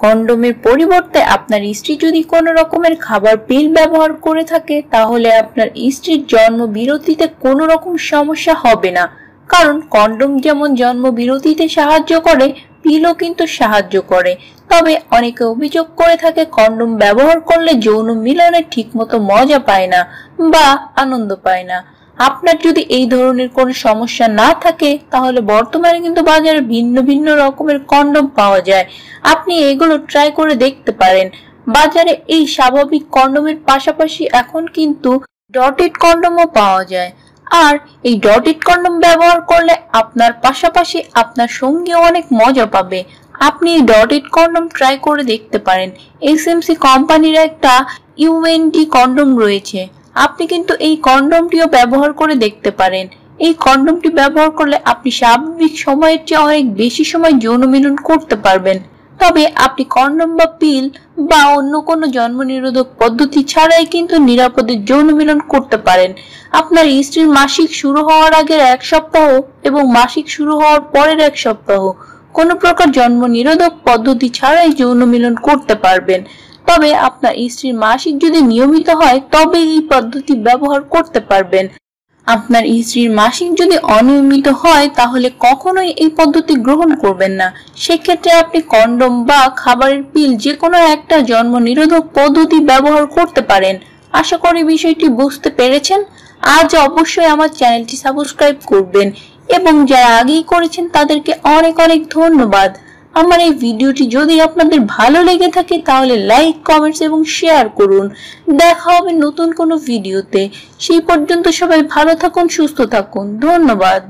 কন্ডোমের পরিবর্তে আপনার স্ত্রী যদি কোনো রকমের খাবার পিল ব্যবহার করে থাকে তাহলে আপনার স্ত্রীর জন্মবিরতিতে কোনো রকম সমস্যা হবে না, কারণ কন্ডোম যেমন জন্মবিরতিতে সাহায্য করে, পিলও কিন্তু সাহায্য করে। তবে অনেকে অভিযোগ করে থাকে কন্ডোম ব্যবহার করলে যৌন মিলনে ঠিকমতো মজা পায় না বা আনন্দ পায় না। আপনার যদি এই ধরনের কোনো সমস্যা না থাকে তাহলে বর্তমানে কিন্তু বাজারে ভিন্ন ভিন্ন রকমের কন্ডোম পাওয়া যায়, আপনি এগুলো ট্রাই করে দেখতে পারেন। বাজারে এই স্বাভাবিক কন্ডোমের পাশাপাশি এখন কিন্তু ডটেড কন্ডোমও পাওয়া যায়, আর এই ডটেড কন্ডোম ব্যবহার করলে আপনার পাশাপাশি আপনার সঙ্গীও অনেক মজা পাবে। আপনি এই ডটেড কন্ডোম ট্রাই করে দেখতে পারেন। এসএমসি কোম্পানির একটা ইউএনটি কন্ডোম রয়েছে, আপনি কিন্তু এই কন্ডোমটিও ব্যবহার করে দেখতে পারেন। এই কন্ডোমটি ব্যবহার করলে আপনি স্বাভাবিক সময়ের চেয়ে অনেক বেশি সময় যৌন মিলন করতে পারবেন। তবে আপনি কন্ডোম বা পিল বা অন্য কোনো জন্ম নিরোধক পদ্ধতি ছাড়াই কিন্তু নিরাপদে যৌন মিলন করতে পারেন। আপনার স্ত্রীর মাসিক শুরু হওয়ার আগের 1 সপ্তাহ এবং মাসিক শুরু হওয়ার পরের 1 সপ্তাহ কোনো প্রকার জন্ম নিরোধক পদ্ধতি ছাড়াই যৌন মিলন করতে পারবেন। তবে আপনার স্ত্রীর মাসিক যদি নিয়মিত হয় তবে এই পদ্ধতি ব্যবহার করতে পারবেন। আপনার স্ত্রীর মাসিক যদি অনিয়মিত হয় তাহলে কখনোই এই পদ্ধতি গ্রহণ করবেন না। সেক্ষেত্রে আপনি কন্ডোম বা খাবারের পিল যে কোনো একটা জন্ম নিরোধক পদ্ধতি ব্যবহার করতে পারেন। আশা করি বিষয়টি বুঝতে পেরেছেন। আজ অবশ্যই আমার চ্যানেলটি সাবস্ক্রাইব করবেন এবং যারা আগেই করেছেন তাদেরকে অনেক অনেক ধন্যবাদ। আমার এই ভিডিওটি যদি আপনাদের ভালো লেগে থাকে তাহলে লাইক, কমেন্টস এবং শেয়ার করুন। দেখা হবে নতুন কোনো ভিডিওতে। সেই পর্যন্ত সবাই ভালো থাকুন, সুস্থ থাকুন। ধন্যবাদ।